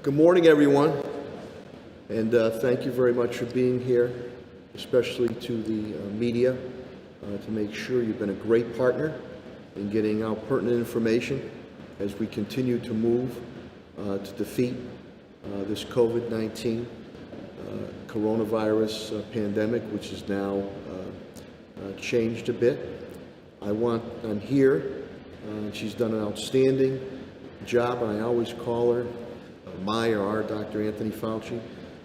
Good morning, everyone, and thank you very much for being here, especially to the media, to make sure you've been a great partner in getting out pertinent information as we continue to move to defeat this COVID-19 coronavirus pandemic, which has now changed a bit. I'm here. She's done an outstanding job, and I always call her my or our Dr. Anthony Fauci,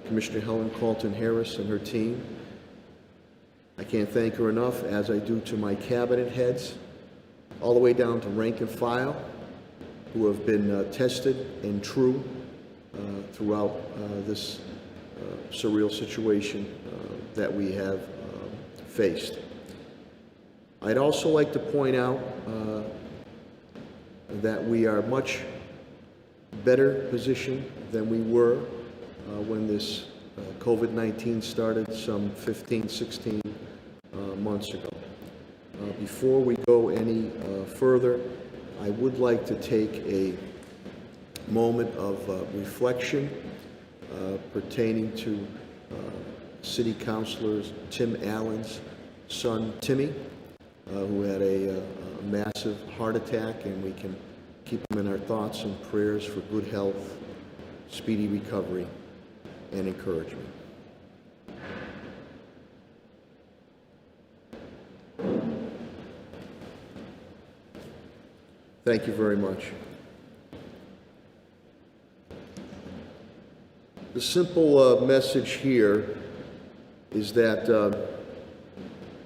Commissioner Helen Calton-Harris and her team. I can't thank her enough, as I do to my cabinet heads, all the way down to rank and file, who have been tested and true throughout this surreal situation that we have faced. I'd also like to point out that we are much better positioned than we were when this COVID-19 started some 15, 16 months ago. Before we go any further, I would like to take a moment of reflection pertaining to City Councilor Tim Allen's son, Timmy, who had a massive heart attack, and we can keep him in our thoughts and prayers for good health, speedy recovery, and encouragement. Thank you very much. The simple message here is that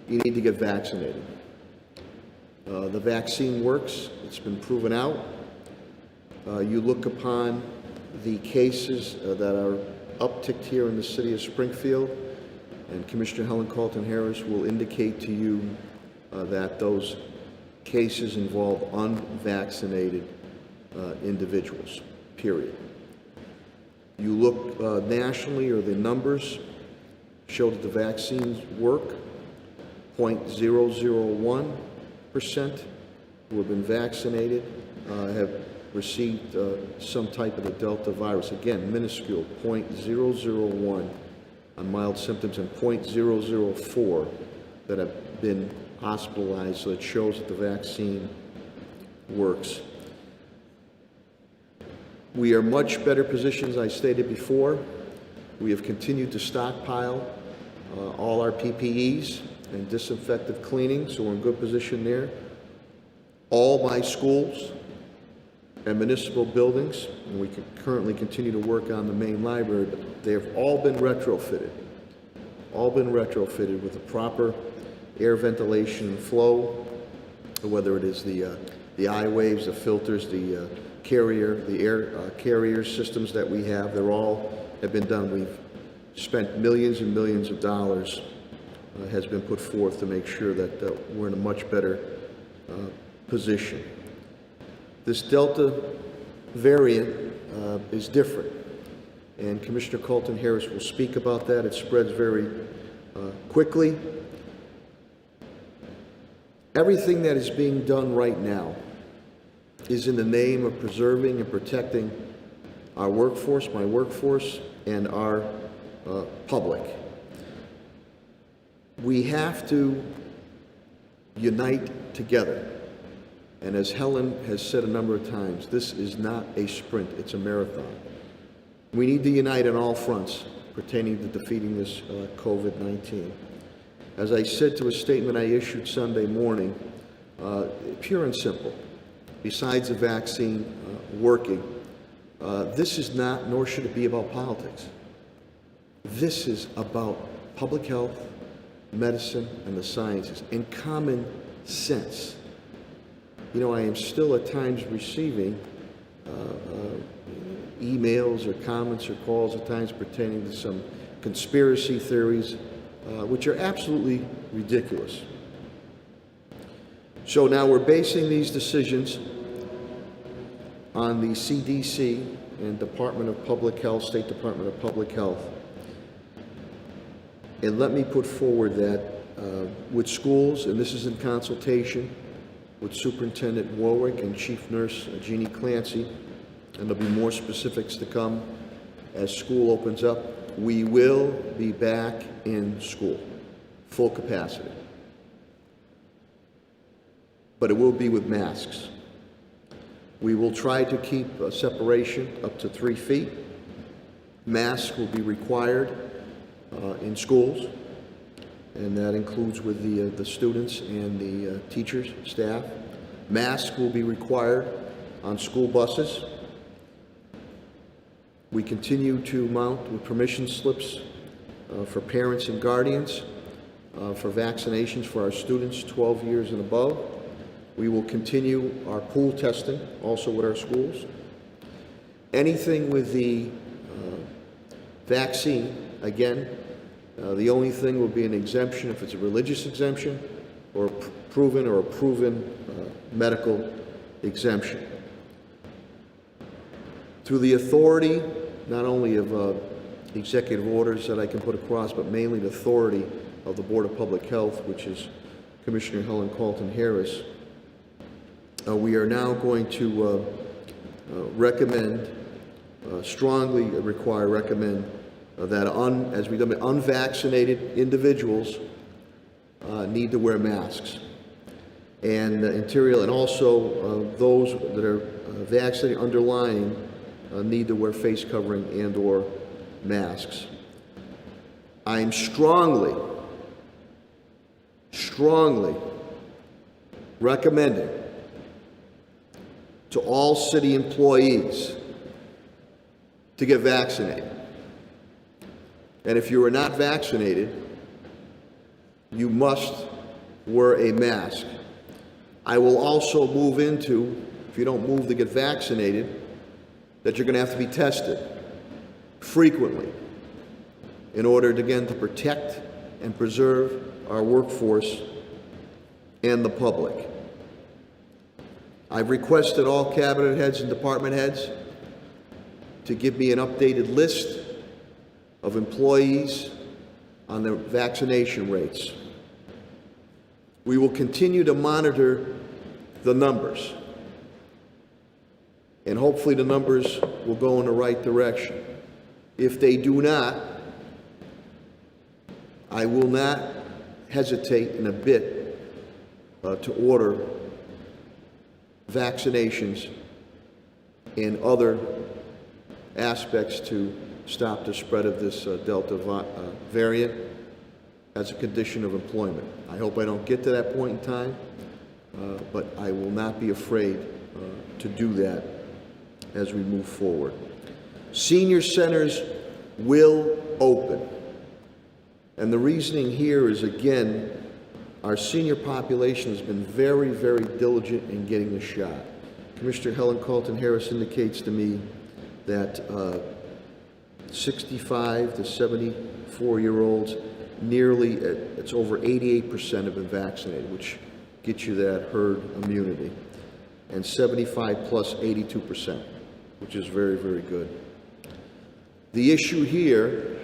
you need to get vaccinated. The vaccine works. It's been proven out. You look upon the cases that are upticked here in the city of Springfield, and Commissioner Helen Calton-Harris will indicate to you that those cases involve unvaccinated individuals, period. You look nationally, or the numbers show that the vaccines work. 0.001% who have been vaccinated have received some type of the Delta virus. Again, minuscule, 0.001 on mild symptoms, and 0.004 that have been hospitalized, so it shows that the vaccine works. We are much better positioned, as I stated before. We have continued to stockpile all our PPEs and disinfectant cleaning, so we're in good position there. All my schools and municipal buildings, and we can currently continue to work on the main library, but they have all been retrofitted with the proper air ventilation and flow, whether it is the eye waves, the filters, the air carrier systems that we have. They're all have been done. We've spent millions and millions of dollars has been put forth to make sure that we're in a much better position. This Delta variant is different, and Commissioner Calton-Harris will speak about that. It spreads very quickly. Everything that is being done right now is in the name of preserving and protecting our workforce, my workforce, and our public. We have to unite together. And as Helen has said a number of times, this is not a sprint, it's a marathon. We need to unite on all fronts pertaining to defeating this COVID-19. As I said to a statement I issued Sunday morning, pure and simple, besides the vaccine working, this is not, nor should it be, about politics. This is about public health, medicine, and the sciences, and common sense. You know, I am still at times receiving emails or comments or calls at times pertaining to some conspiracy theories, which are absolutely ridiculous. So now we're basing these decisions on the CDC and Department of Public Health, State Department of Public Health. And let me put forward that with schools, and this is in consultation with Superintendent Warwick and Chief Nurse Jeannie Clancy, and there'll be more specifics to come as school opens up, we will be back in school, full capacity. But it will be with masks. We will try to keep a separation up to 3 feet. Masks will be required in schools, and that includes with the students and the teachers, staff. Masks will be required on school buses. We continue to mount with permission slips for parents and guardians for vaccinations for our students 12 years and above. We will continue our pool testing also at our schools. Anything with the vaccine, again, the only thing will be an exemption if it's a religious exemption or a proven medical exemption. Through the authority, not only of executive orders that I can put across, but mainly the authority of the Board of Public Health, which is Commissioner Helen Carlton-Harris, we are now going to recommend, strongly recommend that as we know, unvaccinated individuals need to wear masks, and and also those that are vaccinated underlying need to wear face covering and/or masks. I am strongly recommending to all city employees to get vaccinated. And if you are not vaccinated, you must wear a mask. I will also move into, if you don't move to get vaccinated, that you're going to have to be tested frequently in order, again, to protect and preserve our workforce and the public. I've requested all cabinet heads and department heads to give me an updated list of employees on their vaccination rates. We will continue to monitor the numbers, and hopefully the numbers will go in the right direction. If they do not, I will not hesitate in a bit to order vaccinations and other aspects to stop the spread of this Delta variant as a condition of employment. I hope I don't get to that point in time, but I will not be afraid to do that as we move forward. Senior centers will open. And the reasoning here is, again, our senior population has been very, very diligent in getting the shot. Commissioner Helen Carlton-Harris indicates to me that 65 to 74-year-olds, it's over 88% have been vaccinated, which gets you that herd immunity. And 75 plus, 82%, which is very, very good. The issue here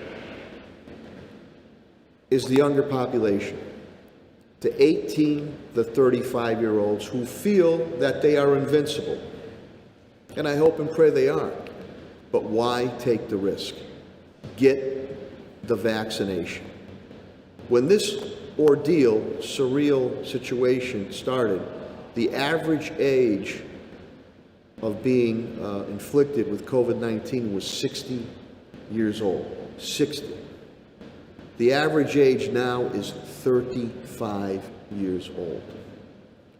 is the younger population, to 18 to 35-year-olds who feel that they are invincible. And I hope and pray they are. But why take the risk? Get the vaccination. When this ordeal, surreal situation started, the average age of being inflicted with COVID-19 was 60 years old. 60. The average age now is 35 years old.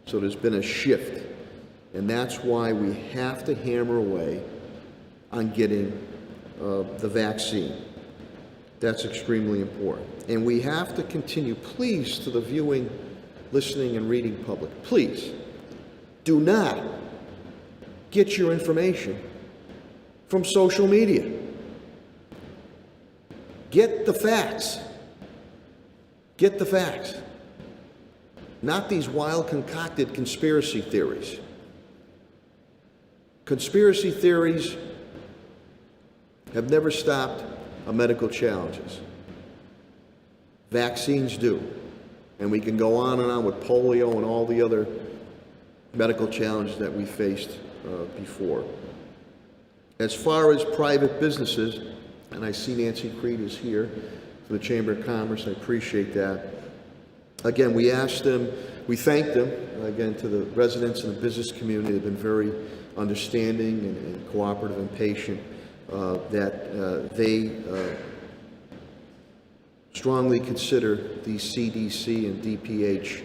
So there's been a shift, and that's why we have to hammer away on getting the vaccine. That's extremely important. And we have to continue, please, to the viewing, listening, and reading public, please, do not get your information from social media. Get the facts. Get the facts. Not these wild concocted conspiracy theories. Conspiracy theories have never stopped medical challenges. Vaccines do. And we can go on and on with polio and all the other medical challenges that we faced before. As far as private businesses, and I see Nancy Creed is here for the Chamber of Commerce. I appreciate that. Again, we asked them, we thanked them, again, to the residents and the business community. They've been very understanding and cooperative and patient, that they strongly consider these CDC and DPH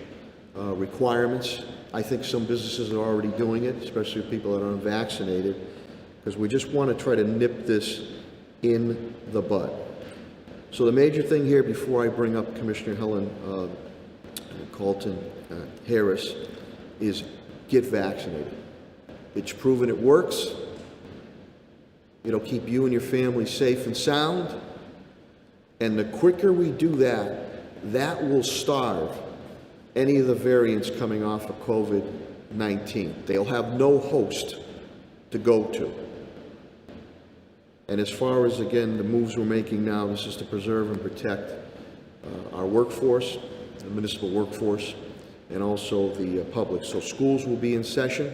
requirements. I think some businesses are already doing it, especially people that are unvaccinated, because we just want to try to nip this in the bud. So the major thing here, before I bring up Commissioner Helen Colton Harris, is get vaccinated. It's proven it works. It'll keep you and your family safe and sound. And the quicker we do that, that will starve any of the variants coming off of COVID-19. They'll have no host to go to. And as far as, again, the moves we're making now, this is to preserve and protect our workforce, the municipal workforce, and also the public. So schools will be in session.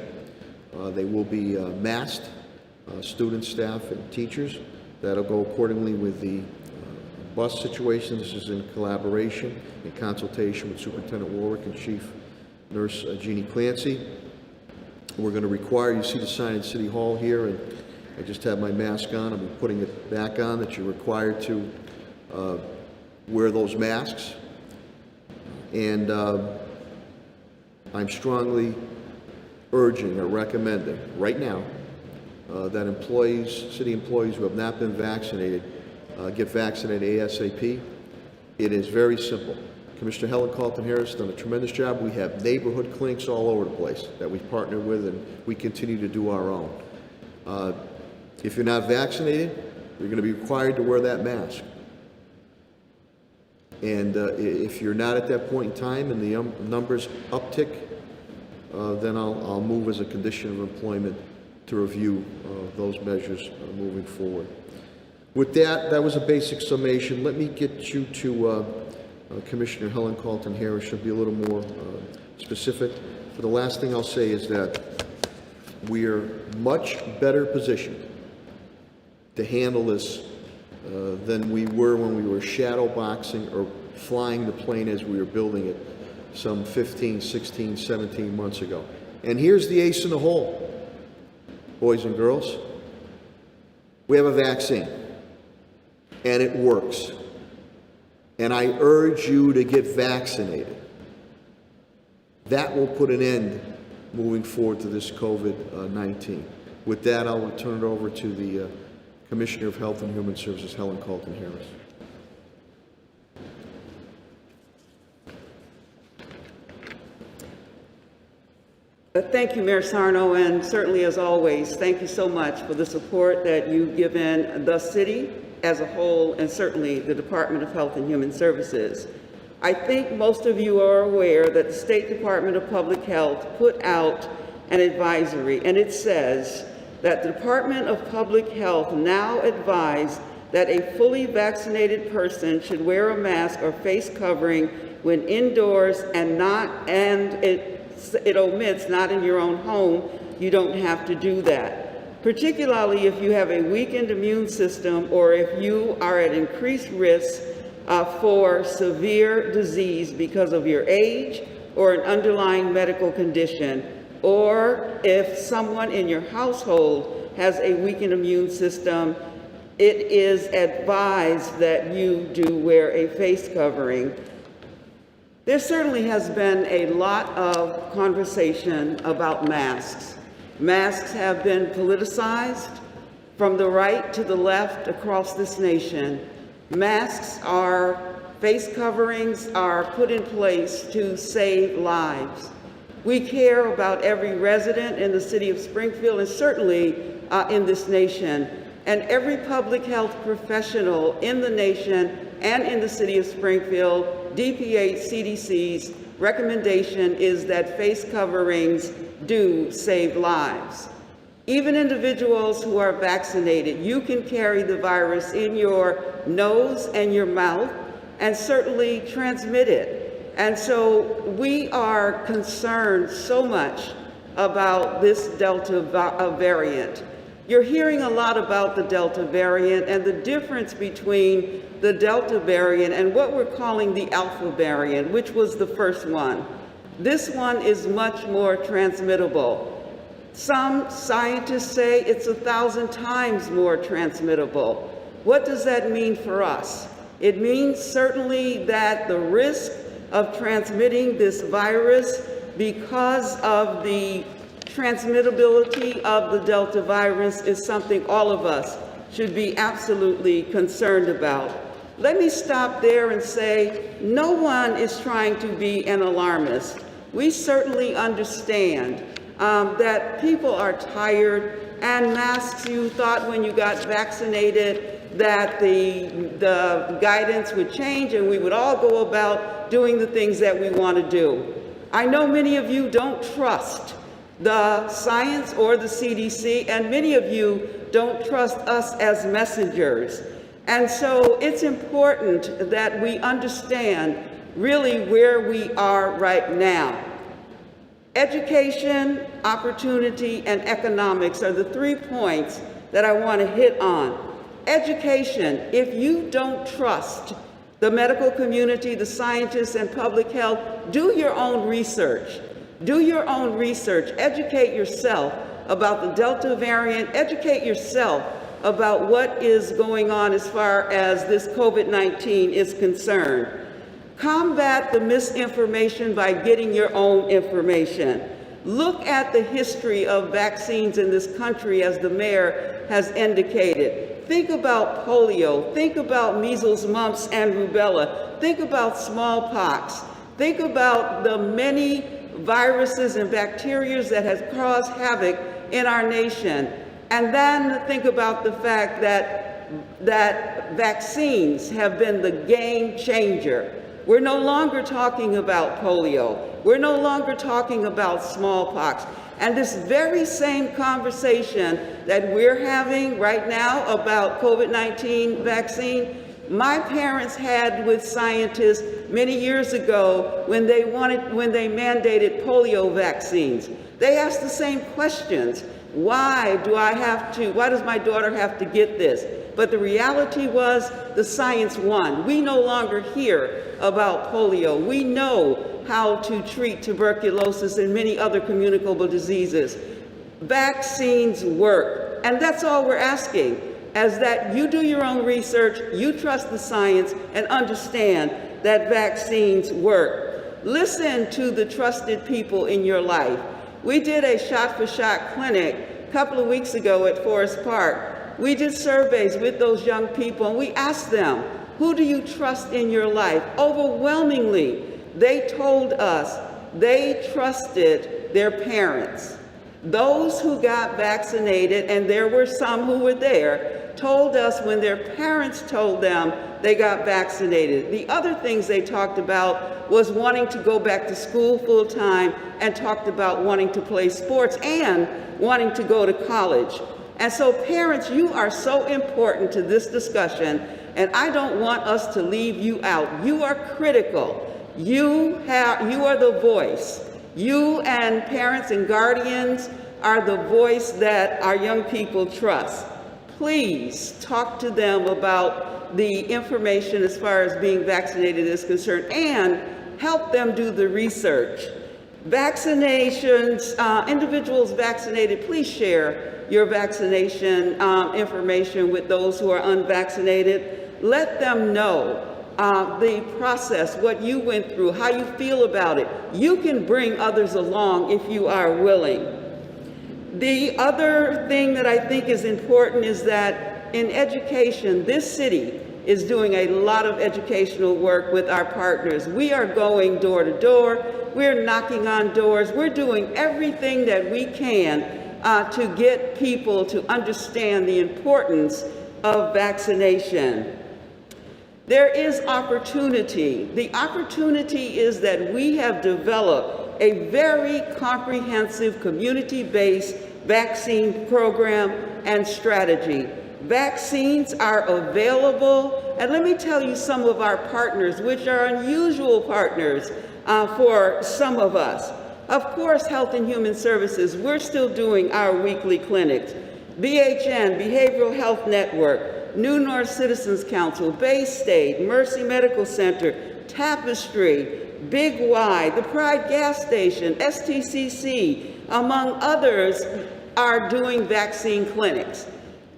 They will be masked, students, staff, and teachers. That'll go accordingly with the bus situation. This is in collaboration and consultation with Superintendent Warwick and Chief Nurse Jeannie Clancy. We're going to require, you see the sign in City Hall here, and I just have my mask on. I'm putting it back on, that you're required to wear those masks. And I'm strongly urging or recommending right now that employees, city employees who have not been vaccinated, get vaccinated ASAP. It is very simple. Commissioner Helen Colton Harris has done a tremendous job. We have neighborhood clinics all over the place that we've partnered with, and we continue to do our own. If you're not vaccinated, you're going to be required to wear that mask. And if you're not at that point in time and the numbers uptick, then I'll move as a condition of employment to review those measures moving forward. With that, that was a basic summation. Let me get you to Commissioner Helen Colton Harris. She'll be a little more specific. But the last thing I'll say is that we are much better positioned to handle this than we were when we were shadow boxing or flying the plane as we were building it some 15, 16, 17 months ago. And here's the ace in the hole, boys and girls. We have a vaccine, and it works. And I urge you to get vaccinated. That will put an end moving forward to this COVID-19. With that, I'll turn it over to the Commissioner of Health and Human Services, Helen Colton Harris. Thank you, Mayor Sarno, and certainly, as always, thank you so much for the support that you've given the city as a whole, and certainly the Department of Health and Human Services. I think most of you are aware that the State Department of Public Health put out an advisory, and it says that the Department of Public Health now advise that a fully vaccinated person should wear a mask or face covering when indoors, and it omits not in your own home. You don't have to do that. Particularly if you have a weakened immune system, or if you are at increased risk for severe disease because of your age or an underlying medical condition, or if someone in your household has a weakened immune system, it is advised that you do wear a face covering. There certainly has been a lot of conversation about masks. Masks have been politicized from the right to the left across this nation. Masks face coverings are put in place to save lives. We care about every resident in the city of Springfield, and certainly in this nation. And every public health professional in the nation and in the city of Springfield, DPH, CDC's recommendation is that face coverings do save lives. Even individuals who are vaccinated, you can carry the virus in your nose and your mouth and certainly transmit it. And so we are concerned so much about this Delta variant. You're hearing a lot about the Delta variant and the difference between the Delta variant and what we're calling the Alpha variant, which was the first one. This one is much more transmittable. Some scientists say it's 1,000 times more transmittable. What does that mean for us? It means certainly that the risk of transmitting this virus because of the transmittability of the Delta virus is something all of us should be absolutely concerned about. Let me stop there and say no one is trying to be an alarmist. We certainly understand that people are tired, and masks, you thought when you got vaccinated that the guidance would change and we would all go about doing the things that we want to do. I know many of you don't trust the science or the CDC, and many of you don't trust us as messengers. And so it's important that we understand really where we are right now. Education, opportunity, and economics are the 3 points that I want to hit on. Education, if you don't trust the medical community, the scientists, and public health, do your own research. Do your own research. Educate yourself about the Delta variant. Educate yourself about what is going on as far as this COVID-19 is concerned. Combat the misinformation by getting your own information. Look at the history of vaccines in this country, as the mayor has indicated. Think about polio. Think about measles, mumps, and rubella. Think about smallpox. Think about the many viruses and bacteria that has caused havoc in our nation. And then think about the fact that vaccines have been the game changer. We're no longer talking about polio. We're no longer talking about smallpox. And this very same conversation that we're having right now about COVID-19 vaccine, my parents had with scientists many years ago when they mandated polio vaccines. They asked the same questions. Why does my daughter have to get this? But the reality was the science won. We no longer hear about polio. We know how to treat tuberculosis and many other communicable diseases. Vaccines work, and that's all we're asking, is that you do your own research, you trust the science, and understand that vaccines work. Listen to the trusted people in your life. We did a shot-for-shot clinic a couple of weeks ago at Forest Park. We did surveys with those young people, and we asked them, who do you trust in your life? Overwhelmingly, they told us they trusted their parents. Those who got vaccinated, and there were some who were there, told us when their parents told them they got vaccinated. The other things they talked about was wanting to go back to school full time, and talked about wanting to play sports and wanting to go to college. And so parents, you are so important to this discussion, and I don't want us to leave you out. You are critical. You are the voice. You and parents and guardians are the voice that our young people trust. Please talk to them about the information as far as being vaccinated is concerned, and help them do the research. Vaccinations, individuals vaccinated, please share your vaccination information with those who are unvaccinated. Let them know the process, what you went through, how you feel about it. You can bring others along if you are willing. The other thing that I think is important is that in education, this city is doing a lot of educational work with our partners. We are going door to door. We're knocking on doors. We're doing everything that we can to get people to understand the importance of vaccination. There is opportunity. The opportunity is that we have developed a very comprehensive community-based vaccine program and strategy. Vaccines are available, and let me tell you some of our partners, which are unusual partners for some of us. Of course, Health and Human Services, we're still doing our weekly clinics. BHN, Behavioral Health Network, New North Citizens Council, Bay State, Mercy Medical Center, Tapestry, Big Y, the Pride Gas Station, STCC, among others, are doing vaccine clinics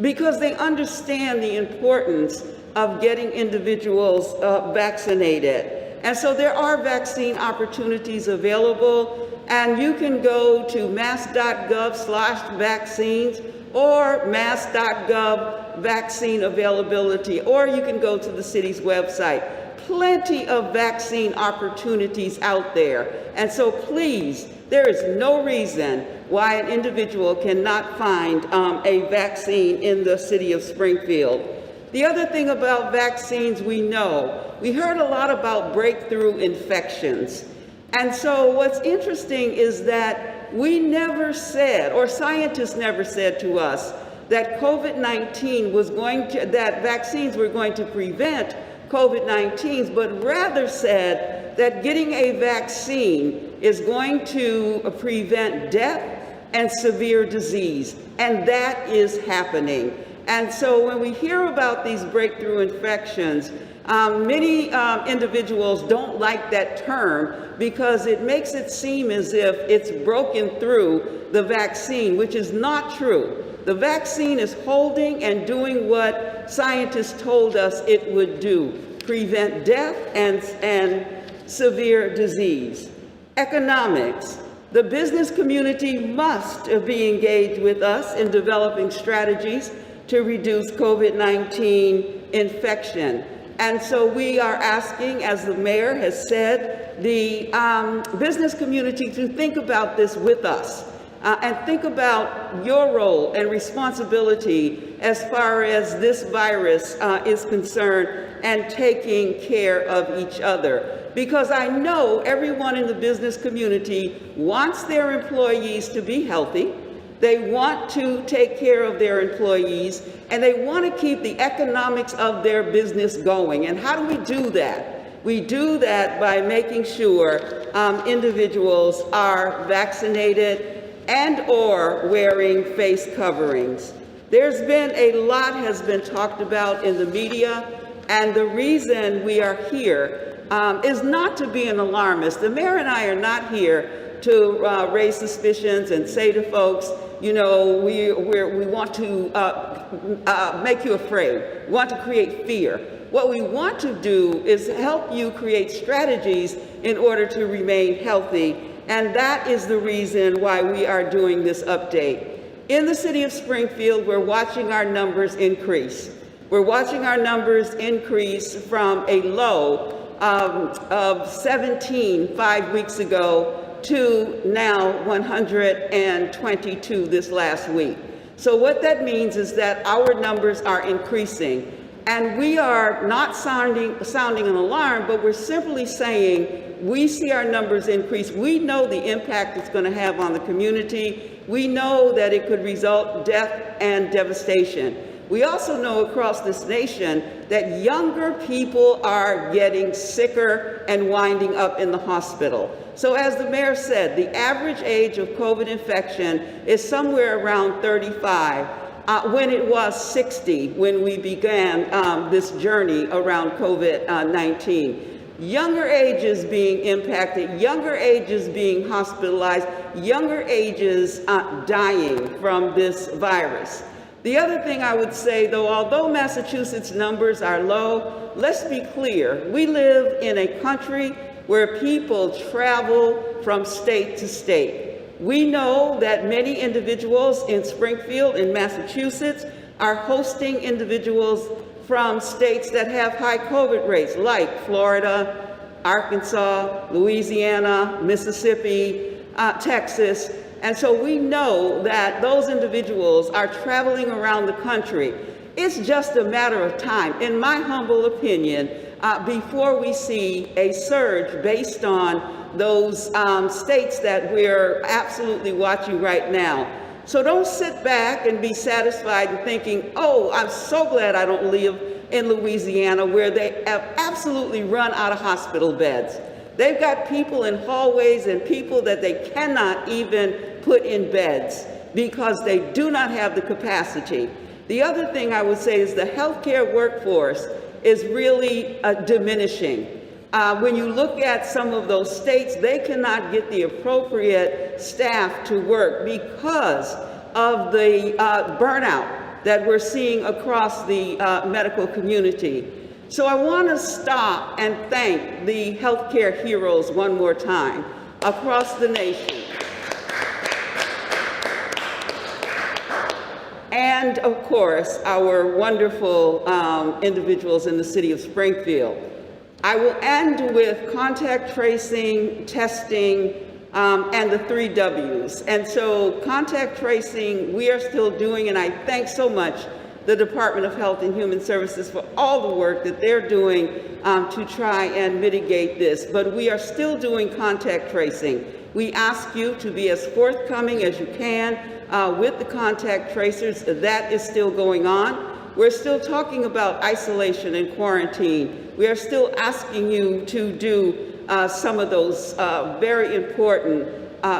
because they understand the importance of getting individuals vaccinated. And so there are vaccine opportunities available, and you can go to mass.gov/vaccines or mass.gov vaccine availability, or you can go to the city's website. Plenty of vaccine opportunities out there. And so please, there is no reason why an individual cannot find a vaccine in the city of Springfield. The other thing about vaccines we heard a lot about breakthrough infections. And so what's interesting is that we never said, or scientists never said to us, that COVID-19 that vaccines were going to prevent COVID-19, but rather said that getting a vaccine is going to prevent death and severe disease, and that is happening. And so when we hear about these breakthrough infections, many individuals don't like that term because it makes it seem as if it's broken through the vaccine, which is not true. The vaccine is holding and doing what scientists told us it would do: prevent death and severe disease. Economics. The business community must be engaged with us in developing strategies to reduce COVID-19 infection. And so we are asking, as the mayor has said, the business community to think about this with us. And think about your role and responsibility as far as this virus is concerned, and taking care of each other. Because I know everyone in the business community wants their employees to be healthy, they want to take care of their employees, and they want to keep the economics of their business going. And how do we do that? We do that by making sure individuals are vaccinated and or wearing face coverings. There's been a lot has been talked about in the media, and the reason we are here is not to be an alarmist. The mayor and I are not here to raise suspicions and say to folks, you know, we want to make you afraid. We want to create fear. What we want to do is help you create strategies in order to remain healthy. And that is the reason why we are doing this update. In the city of Springfield, we're watching our numbers increase. We're watching our numbers increase from a low of 17 5 weeks ago to now 122 this last week. So what that means is that our numbers are increasing. And we are not sounding an alarm, but we're simply saying we see our numbers increase. We know the impact it's going to have on the community. We know that it could result in death and devastation. We also know across this nation that younger people are getting sicker and winding up in the hospital. So as the mayor said, the average age of COVID infection is somewhere around 35. When it was 60 when we began this journey around COVID-19. Younger ages being impacted, younger ages being hospitalized, younger ages dying from this virus. The other thing I would say, though, although Massachusetts numbers are low, let's be clear, we live in a country where people travel from state to state. We know that many individuals in Springfield, in Massachusetts, are hosting individuals from states that have high COVID rates, like Florida, Arkansas, Louisiana, Mississippi, Texas. And so we know that those individuals are traveling around the country. It's just a matter of time, in my humble opinion, before we see a surge based on those states that we're absolutely watching right now. So don't sit back and be satisfied and thinking, oh, I'm so glad I don't live in Louisiana, where they have absolutely run out of hospital beds. They've got people in hallways and people that they cannot even put in beds. because they do not have the capacity. The other thing I would say is the healthcare workforce is really diminishing. When you look at some of those states, they cannot get the appropriate staff to work because of the burnout that we're seeing across the medical community. So I want to stop and thank the healthcare heroes one more time across the nation. And of course, our wonderful individuals in the city of Springfield. I will end with contact tracing, testing, and the 3 W's. And so contact tracing, we are still doing, and I thank so much the Department of Health and Human Services for all the work that they're doing to try and mitigate this. But we are still doing contact tracing. We ask you to be as forthcoming as you can with the contact tracers. That is still going on. We're still talking about isolation and quarantine. We are still asking you to do some of those very important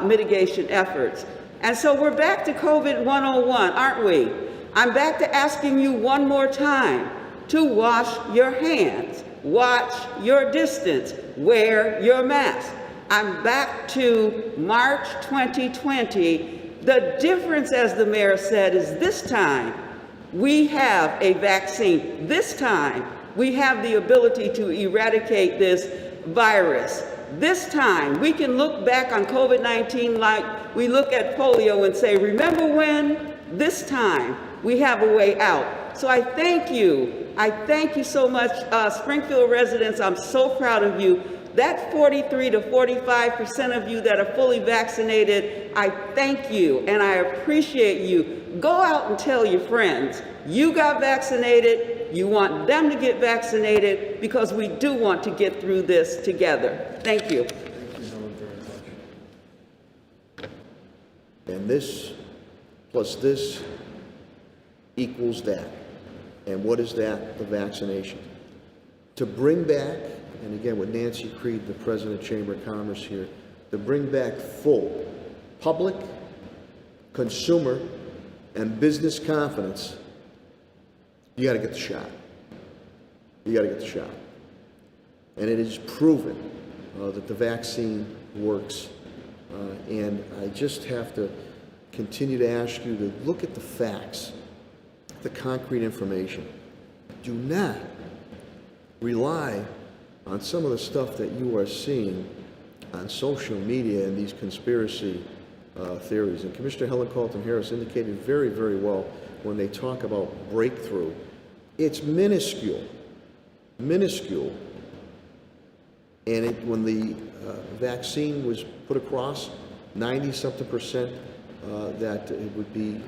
mitigation efforts. And so we're back to COVID 101, aren't we? I'm back to asking you one more time to wash your hands, watch your distance, wear your mask. I'm back to March 2020. The difference, as the mayor said, is this time we have a vaccine. This time we have the ability to eradicate this virus. This time we can look back on COVID-19 like we look at polio and say, remember when? This time we have a way out. So I thank you. I thank you so much, Springfield residents. I'm so proud of you. That 43 to 45% of you that are fully vaccinated, I thank you and I appreciate you. Go out and tell your friends you got vaccinated, you want them to get vaccinated, because we do want to get through this together. Thank you. Thank you, Helen, very much. And this plus this equals that. And what is that? The vaccination. To bring back, and again with Nancy Creed, the President of Chamber of Commerce here, to bring back full public, consumer, and business confidence, you got to get the shot. You got to get the shot. And it is proven that the vaccine works. And I just have to continue to ask you to look at the facts, the concrete information. Do not rely on some of the stuff that you are seeing on social media and these conspiracy theories. And Commissioner Helen Carlton-Harris indicated very, very well when they talk about breakthrough. It's minuscule, minuscule. And when the vaccine was put across, 90-something% that it would be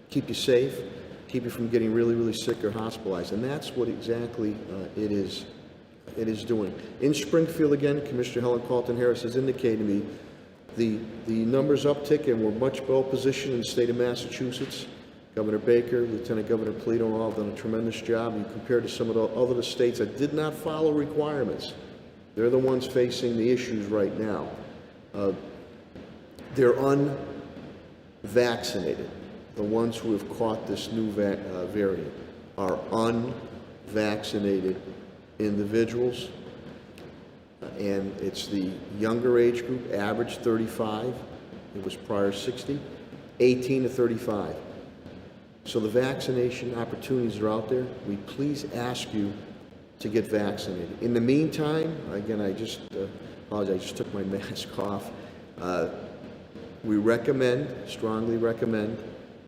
keep you safe, keep you from getting really, really sick or hospitalized. And that's what exactly it is doing. In Springfield, again, Commissioner Helen Carlton-Harris has indicated to me the numbers uptick, and we're much well positioned in the state of Massachusetts. Governor Baker, Lieutenant Governor Polito, all have done a tremendous job. You compare to some of the other states that did not follow requirements. They're the ones facing the issues right now. They're unvaccinated. The ones who have caught this new variant are unvaccinated individuals. And it's the younger age group, average 35, it was prior 60, 18 to 35. So the vaccination opportunities are out there. We please ask you to get vaccinated. In the meantime, again, I just apologize, I just took my mask off. We recommend, strongly recommend,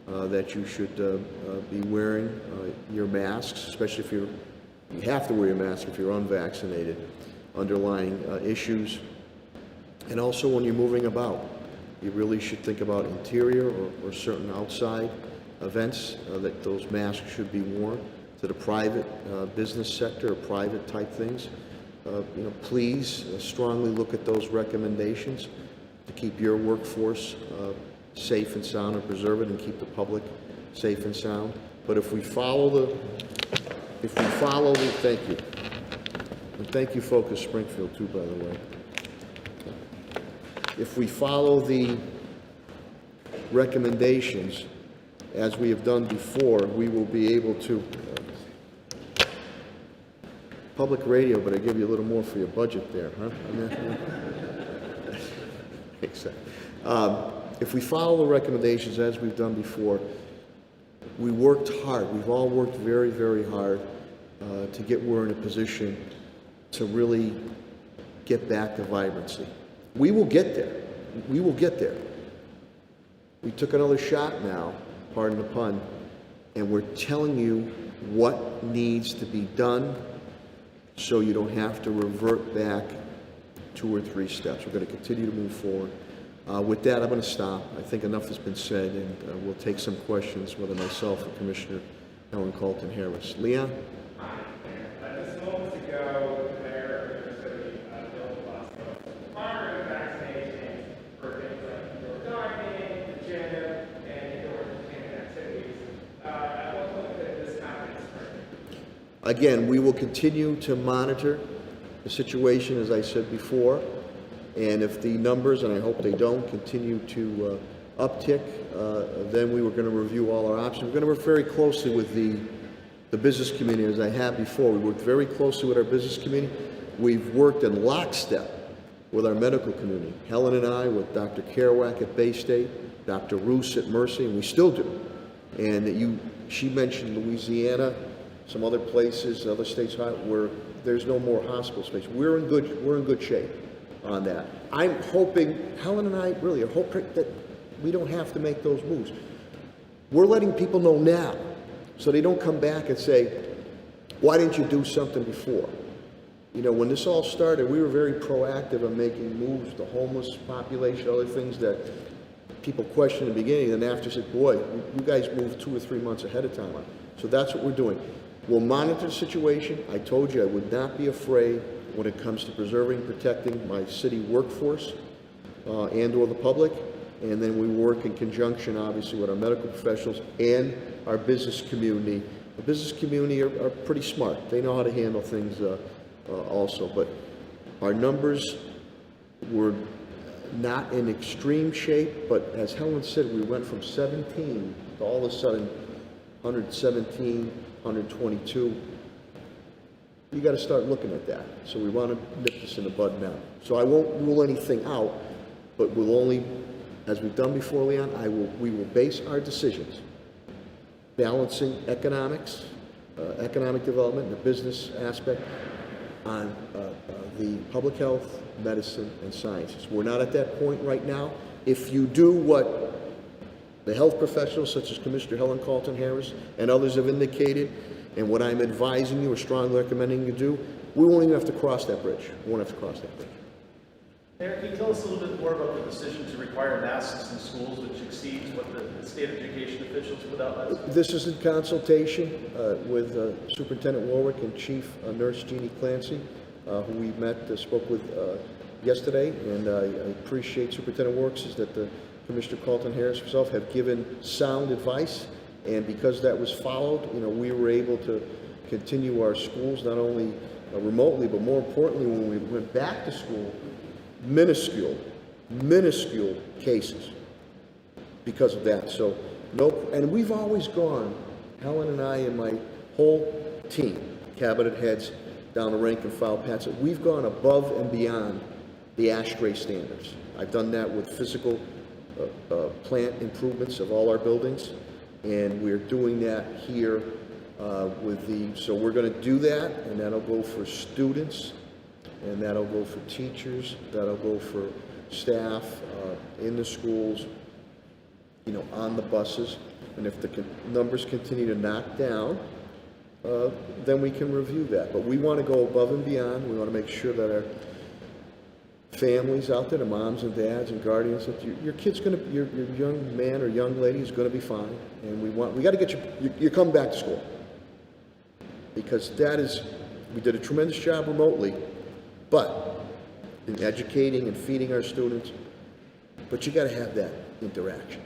that you should be wearing your masks, especially if you have to wear your mask if you're unvaccinated. Underlying issues, and also when you're moving about, you really should think about interior or certain outside events that those masks should be worn. To the private business sector or private type things, please strongly look at those recommendations to keep your workforce safe and sound and preserve it, and keep the public safe and sound. But if we follow thank you. And thank you, Focus Springfield, too, by the way. If we follow the recommendations, as we have done before, we will be able to, public radio, but I give you a little more for your budget there, huh? Exactly. If we follow the recommendations as we've done before, we worked hard. We've all worked very, very hard to get we're in a position to really get back to vibrancy. We will get there. We will get there. We took another shot now, pardon the pun, and we're telling you what needs to be done so you don't have to revert back 2 or 3 steps. We're going to continue to move forward. With that, I'm going to stop. I think enough has been said, and we'll take some questions, whether myself or Commissioner Helen Colton Harris. Leon? Just moments ago, the mayor of the city, Bill de Blasio, requiring vaccinations for things like indoor dining, the gym, and indoor entertainment activities. At what point could this happen? Again, we will continue to monitor the situation, as I said before, and if the numbers, and I hope they don't, continue to uptick, then we were going to review all our options. We're going to work very closely with the business community, as I have before. We worked very closely with our business community. We've worked in lockstep with our medical community. Helen and I, with Dr. Kerouac at Bay State, Dr. Roos at Mercy, and we still do. And she mentioned Louisiana, some other places, other states where there's no more hospital space. We're in good shape on that. I'm hoping, Helen and I really are hoping that we don't have to make those moves. We're letting people know now, so they don't come back and say, why didn't you do something before? You know, when this all started, we were very proactive in making moves, the homeless population, other things that people questioned in the beginning, and after said, boy, you guys moved 2 or 3 months ahead of time. So that's what we're doing. We'll monitor the situation. I told you I would not be afraid when it comes to preserving, protecting my city workforce and or the public. And then we work in conjunction, obviously, with our medical professionals and our business community. The business community are pretty smart. They know how to handle things also. But our numbers were not in extreme shape, but as Helen said, we went from 17 to all of a sudden 117, 122. You got to start looking at that. So we want to nip this in the bud now. So I won't rule anything out, but we'll only, as we've done before, Leon, we will base our decisions balancing economics, economic development, and the business aspect on the public health, medicine, and sciences. We're not at that point right now. If you do what the health professionals, such as Commissioner Helen Colton Harris and others have indicated, and what I'm advising you or strongly recommending you do, we won't even have to cross that bridge. We won't have to cross that bridge. Mayor, can you tell us a little bit more about the decision to require masks in schools, which exceeds what the state education officials put out last week? This is in consultation with Superintendent Warwick and Chief Nurse Jeannie Clancy, who we spoke with yesterday, and I appreciate Superintendent Warwick that the Commissioner Colton Harris himself have given sound advice, and because that was followed, we were able to continue our schools not only remotely, but more importantly, when we went back to school, minuscule cases because of that. So and we've always gone, Helen and I and my whole team, cabinet heads down the rank and file, Pat, so we've gone above and beyond the ASHRAE standards. I've done that with physical plant improvements of all our buildings, and we're doing that here so we're going to do that, and that'll go for students, and that'll go for teachers, that'll go for staff in the schools, on the buses. And if the numbers continue to knock down, then we can review that. But we want to go above and beyond. We want to make sure that our families out there, the moms and dads and guardians, that your kid's going to, your young man or young lady is going to be fine. And we got to get you come back to school. Because we did a tremendous job remotely, but in educating and feeding our students, but you got to have that interaction.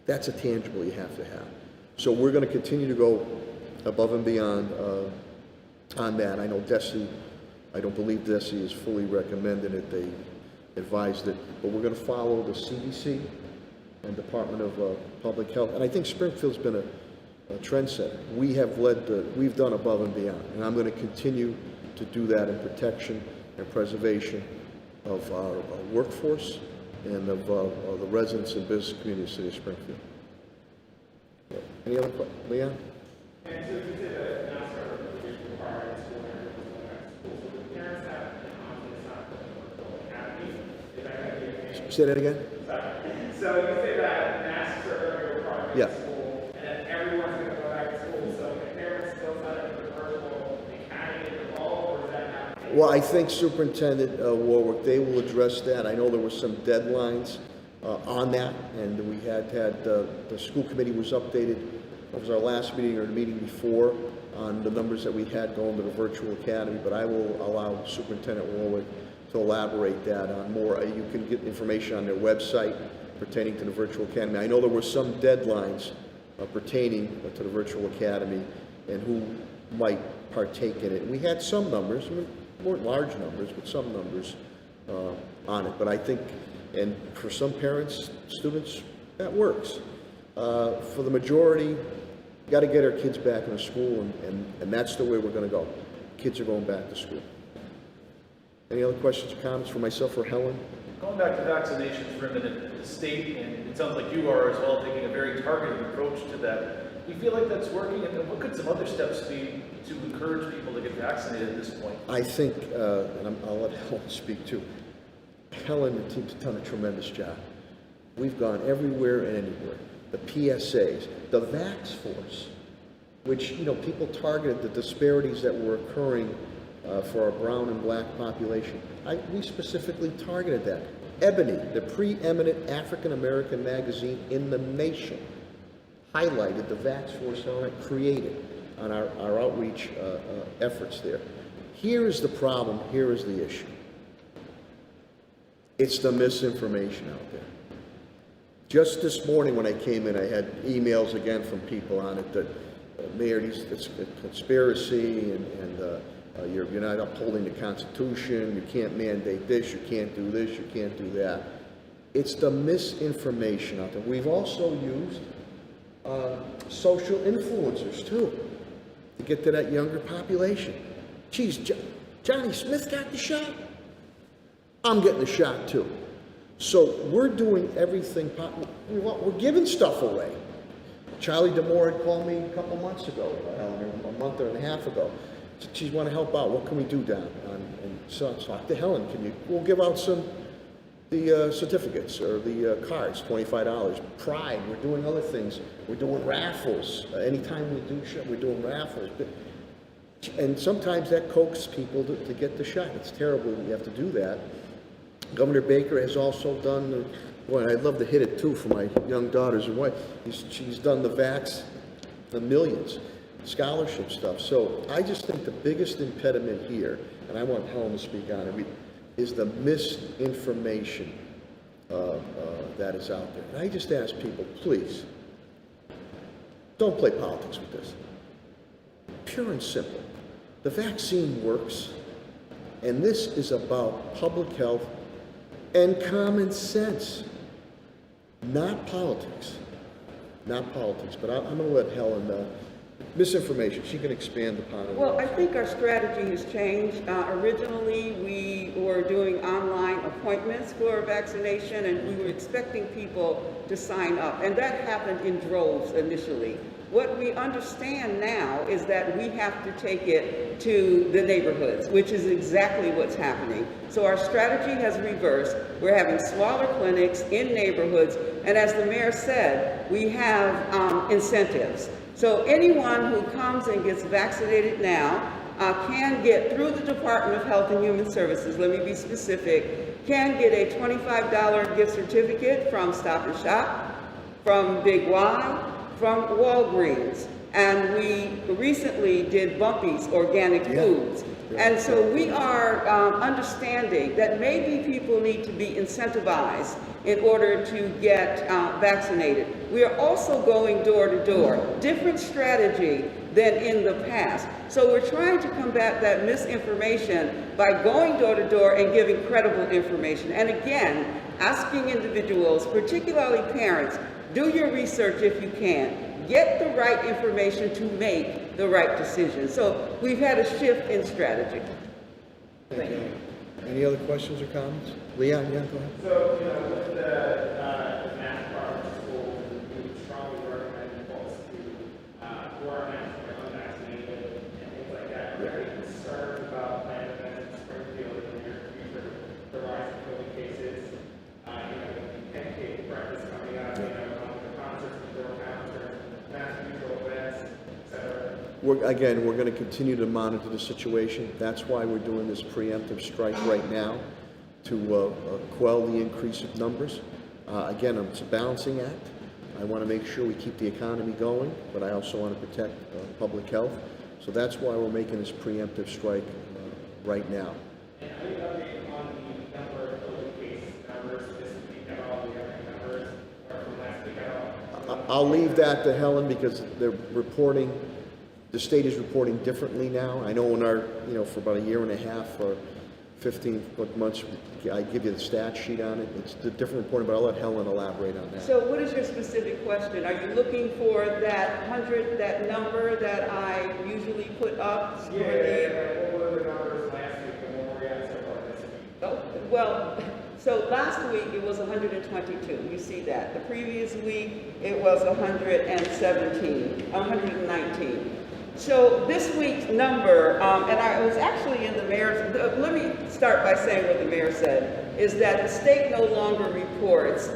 That's a tangible you have to have. So we're going to continue to go above and beyond on that. I know DESE, I don't believe DESE is fully recommended it. They advised it, but we're going to follow the CDC and Department of Public Health. And I think Springfield's been a trendsetter. We have we've done above and beyond, and I'm going to continue to do that in protection and preservation of our workforce and of the residents and business community of the city of Springfield. Any other questions? Leon? And so you said that NASCAR is required in school and everyone's going back to school. So the parents have an option to sign up for the virtual academy. Is that going to be a thing? Say that again? Sorry. So you say that NASCAR are going to be required Yeah. in school, and then everyone's going to go back to school. So can parents still sign up for the virtual academy in the fall, or is that not? Well, I think Superintendent Warwick, they will address that. I know there were some deadlines on that, and we had the school committee was updated. It was our last meeting or the meeting before on the numbers that we had going to the virtual academy, but I will allow Superintendent Warwick to elaborate that on more. You can get information on their website pertaining to the virtual academy. I know there were some deadlines pertaining to the virtual academy and who might partake in it. We had some numbers, weren't large numbers, but some numbers on it. But I think, and for some parents, students, that works. For the majority, got to get our kids back into school, and that's the way we're going to go. Kids are going back to school. Any other questions or comments for myself or Helen? Going back to vaccinations for a minute, the state, and it sounds like you are as well, taking a very targeted approach to that. Do you feel like that's working? And what could some other steps be to encourage people to get vaccinated at this point? I think, and I'll let Helen speak too. Helen and the team's done a tremendous job. We've gone everywhere and anywhere. The PSAs, the Vax Force, which, you know, people targeted the disparities that were occurring for our brown and black population. We specifically targeted that. Ebony, the preeminent African-American magazine in the nation, highlighted the Vax Force created on our outreach efforts there. Here is the problem, here is the issue. It's the misinformation out there. Just this morning when I came in, I had emails again from people on it that, Mayor, it's a conspiracy and you're not upholding the Constitution, you can't mandate this, you can't do this, you can't do that. It's the misinformation out there. We've also used social influencers too to get to that younger population. Geez, Johnny Smith got the shot. I'm getting the shot too. So we're doing everything we're giving stuff away. Charlie DeMore had called me a couple months ago, a month and a half ago. She want to help out. What can we do down? And so I talked to Helen. We'll give out the certificates or the cards, $25. Pride. We're doing other things. We're doing raffles. Anytime we do shit, we're doing raffles. And sometimes that coaxes people to get the shot. It's terrible we have to do that. Governor Baker has also done, boy, I'd love to hit it too for my young daughters and wife. She's done the vax, the millions, scholarship stuff. So I just think the biggest impediment here, and I want Helen to speak on it, is the misinformation that is out there. And I just ask people, please, don't play politics with this. Pure and simple. The vaccine works, and this is about public health and common sense, not politics. Not politics, but I'm going to let Helen, misinformation, she can expand upon it. Well, I think our strategy has changed. Originally, we were doing online appointments for vaccination, and we were expecting people to sign up, and that happened in droves initially. What we understand now is that we have to take it to the neighborhoods, which is exactly what's happening. So our strategy has reversed. We're having smaller clinics in neighborhoods, and as the mayor said, we have incentives. So anyone who comes and gets vaccinated now can get, through the Department of Health and Human Services, let me be specific, can get a $25 gift certificate from Stop and Shop, from Big Y, from Walgreens, and we recently did Bumpy's Organic Foods. And so we are understanding that maybe people need to be incentivized in order to get vaccinated. We are also going door to door, different strategy than in the past. So we're trying to combat that misinformation by going door to door and giving credible information. And again, asking individuals, particularly parents, do your research if you can. Get the right information to make the right decision. So we've had a shift in strategy. Thank you. Any other questions or comments? Leon, yeah, go ahead. So, with the mask product schools, we would strongly recommend folks who are unvaccinated and things like that. Are there any concerns about planned events in Springfield in the near future, the rise of COVID cases, the 10K practice coming up, the concerts, indoor concerts, mass mutual events, etc.? We're going to continue to monitor the situation. That's why we're doing this preemptive strike right now, to quell the increase of numbers. Again, it's a balancing act. I want to make sure we keep the economy going, but I also want to protect public health. So that's why we're making this preemptive strike right now. And are you updated on the number of COVID case numbers this week at all, the numbers, or from last week at all? I'll leave that to Helen because they're reporting, the state is reporting differently now. I know in our, for about a year and a half or 15 months, I give you the stat sheet on it. It's a different reporting, but I'll let Helen elaborate on that. So what is your specific question? Are you looking for that number that I usually put up? For Yeah, what were the numbers last week and what were we at so far this week? Oh, well, so last week it was 122. You see that. The previous week it was 119. So this week's number, and I was actually in the mayor's, let me start by saying what the mayor said, is that the state no longer reports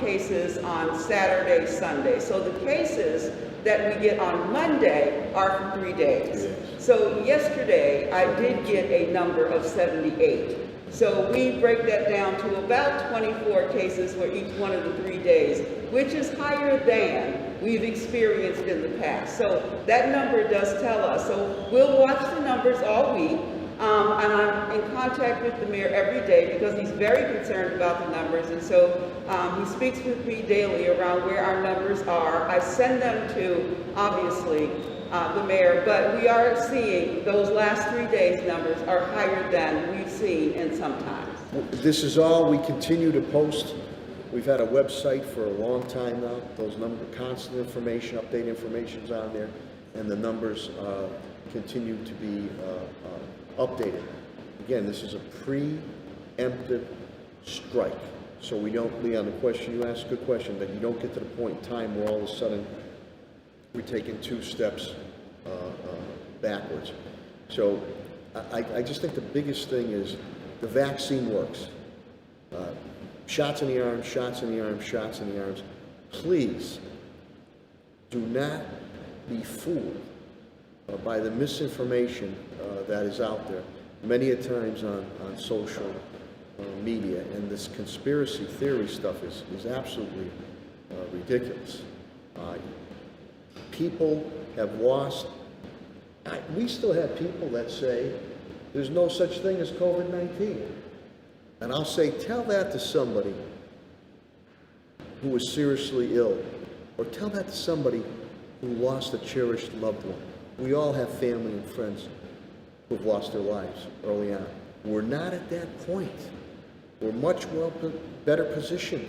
cases on Saturday, Sunday. So the cases that we get on Monday are for 3 days. Yes. So yesterday I did get a number of 78. So we break that down to about 24 cases for each one of the 3 days, which is higher than we've experienced in the past. So that number does tell us. So we'll watch the numbers all week. And I'm in contact with the mayor every day because he's very concerned about the numbers. And so he speaks with me daily around where our numbers are. I send them to, obviously, the mayor, but we are seeing those last 3 days numbers are higher than we've seen in some times. This is all we continue to post. We've had a website for a long time now. Those constant information, update information's on there, and the numbers continue to be updated. Again, this is a preemptive strike. So we don't, Leon, the question you asked, good question, that you don't get to the point in time where all of a sudden we're taking 2 steps backwards. So I just think the biggest thing is the vaccine works. Shots in the arm, shots in the arm, shots in the arms. Please do not be fooled by the misinformation that is out there, many a times on social media. And this conspiracy theory stuff is absolutely ridiculous. People have lost, we still have people that say there's no such thing as COVID-19. And I'll say, tell that to somebody who was seriously ill, or tell that to somebody who lost a cherished loved one. We all have family and friends who've lost their lives early on. We're not at that point. We're much better positioned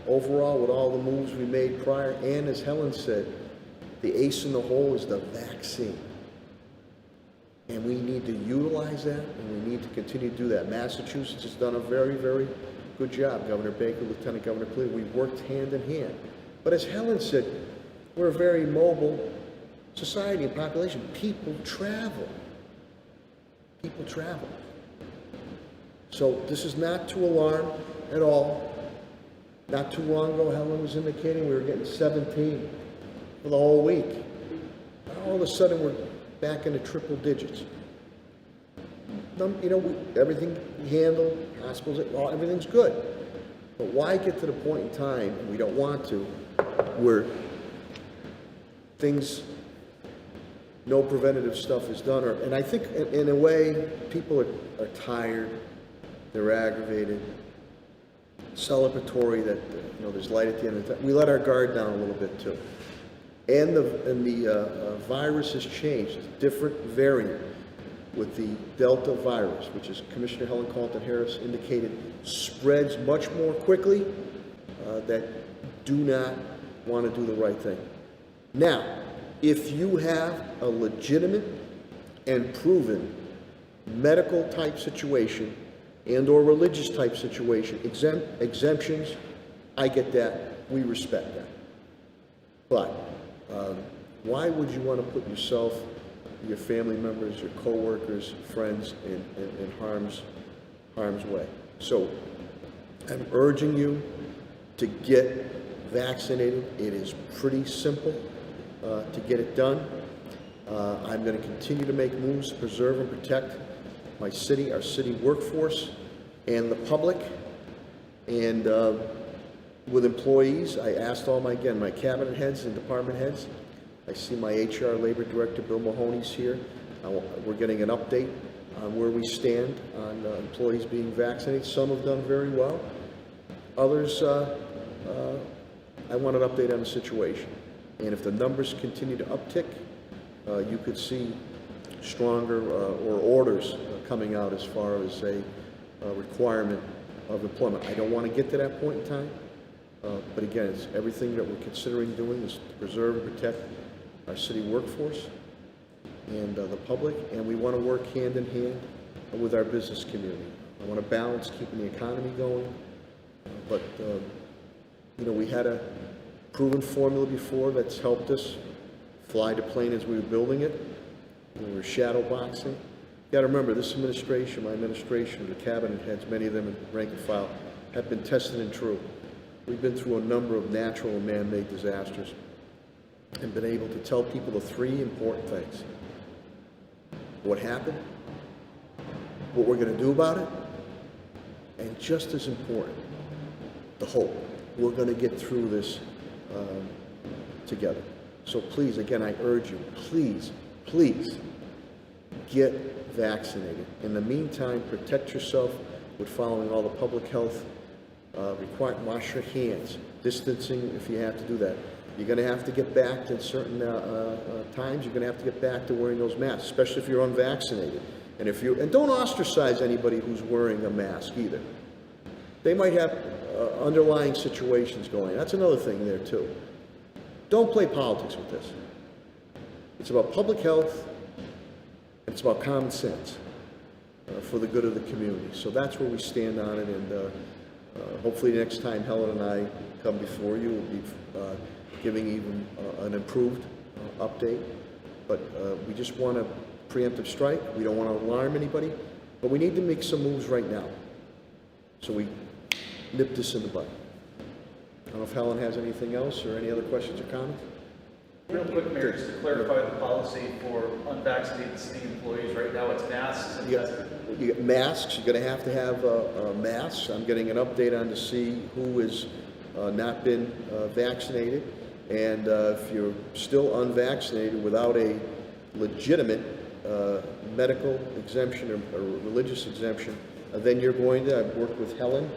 overall with all the moves we made prior. And as Helen said, the ace in the hole is the vaccine. And we need to utilize that, and we need to continue to do that. Massachusetts has done a very, very good job. Governor Baker, Lieutenant Governor Cleveland, we've worked hand in hand. But as Helen said, we're a very mobile society and population. People travel. People travel. So this is not to alarm at all. Not too long ago, Helen was indicating we were getting 17 for the whole week. All of a sudden, we're back into triple digits. Everything we handle, hospitals, everything's good. But why get to the point in time, and we don't want to, where no preventative stuff is done? And I think, in a way, people are tired, they're aggravated, celebratory that there's light at the end of the tunnel. We let our guard down a little bit too. And the virus has changed, different variant. with the Delta virus, which is Commissioner Helen Carlton-Harris indicated, spreads much more quickly, that do not want to do the right thing. Now, if you have a legitimate and proven medical type situation and or religious type situation, exemptions, I get that, we respect that. But why would you want to put yourself, your family members, your co-workers, friends in harm's way? So I'm urging you to get vaccinated. It is pretty simple to get it done. I'm going to continue to make moves to preserve and protect my city, our city workforce, and the public. And with employees, I asked all my cabinet heads and department heads. I see my HR Labor Director, Bill Mahoney's here. We're getting an update on where we stand on employees being vaccinated. Some have done very well. Others, I want an update on the situation. And if the numbers continue to uptick, you could see stronger or orders coming out as far as a requirement of employment. I don't want to get to that point in time, but again, it's everything that we're considering doing is to preserve and protect our city workforce and the public, and we want to work hand in hand with our business community. I want to balance keeping the economy going, but you know, we had a proven formula before that's helped us fly the plane as we were building it. We were shadow boxing. You got to remember, this administration, my administration, the cabinet heads, many of them in rank and file, have been tested and true. We've been through a number of natural and man-made disasters and been able to tell people the three important things: what happened, what we're going to do about it, and just as important, the hope. We're going to get through this together. So please, again, I urge you, please get vaccinated. In the meantime, protect yourself with following all the public health requirements. Wash your hands, distancing if you have to do that. You're going to have to get back to certain times. You're going to have to get back to wearing those masks, especially if you're unvaccinated. And don't ostracize anybody who's wearing a mask either. They might have underlying situations going. That's another thing there too. Don't play politics with this. It's about public health, and it's about common sense for the good of the community. So that's where we stand on it, and hopefully next time Helen and I come before you, we'll be giving even an improved update. But we just want a preemptive strike. We don't want to alarm anybody, but we need to make some moves right now. So we nip this in the bud. I don't know if Helen has anything else or any other questions or comments? Real quick, Mayor, just to clarify the policy for unvaccinated city employees, right now it's masks and testing. You get masks. You're going to have masks. I'm getting an update on to see who has not been vaccinated. And if you're still unvaccinated without a legitimate medical exemption or religious exemption, then you're going to, I've worked with Helen.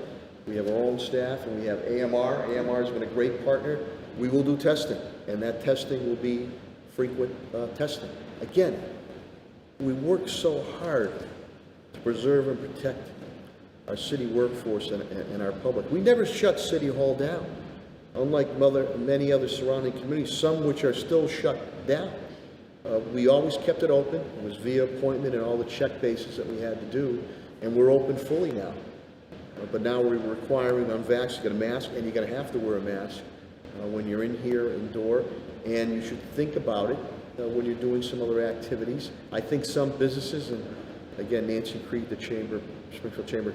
We have our own staff, and we have AMR. AMR has been a great partner. We will do testing, and that testing will be frequent testing. Again, we work so hard to preserve and protect our city workforce and our public. We never shut City Hall down, unlike many other surrounding communities, some which are still shut down. We always kept it open. It was via appointment and all the check bases that we had to do, and we're open fully now. But now we're requiring unvaxxed to get a mask, and you're going to have to wear a mask when you're in here indoor, and you should think about it when you're doing some other activities. I think some businesses, and again, Nancy Creed, the Springfield Chamber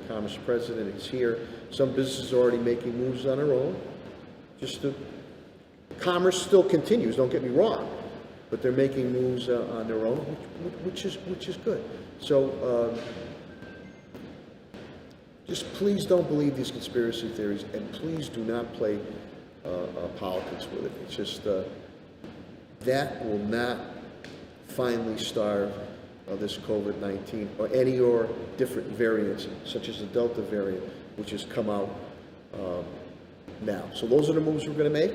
Commerce President, is here. Some businesses are already making moves on their own. Commerce still continues, don't get me wrong, but they're making moves on their own, which is good. So just please don't believe these conspiracy theories, and please do not play politics with it. It's just that will not finally starve this COVID-19 or any or different variants, such as the Delta variant, which has come out now. So those are the moves we're going to make.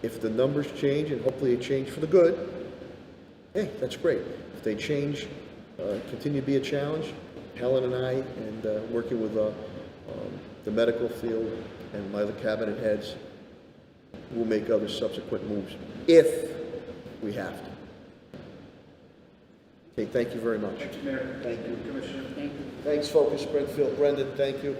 If the numbers change, and hopefully they change for the good, Hey, that's great. If they change, continue to be a challenge, Helen and I, and working with the medical field and my other cabinet heads, will make other subsequent moves if we have to. Okay, thank you very much. Thank you, Mayor. Thank you. Commissioner. Thank you. Thanks, Focus Springfield. Brendan, thank you.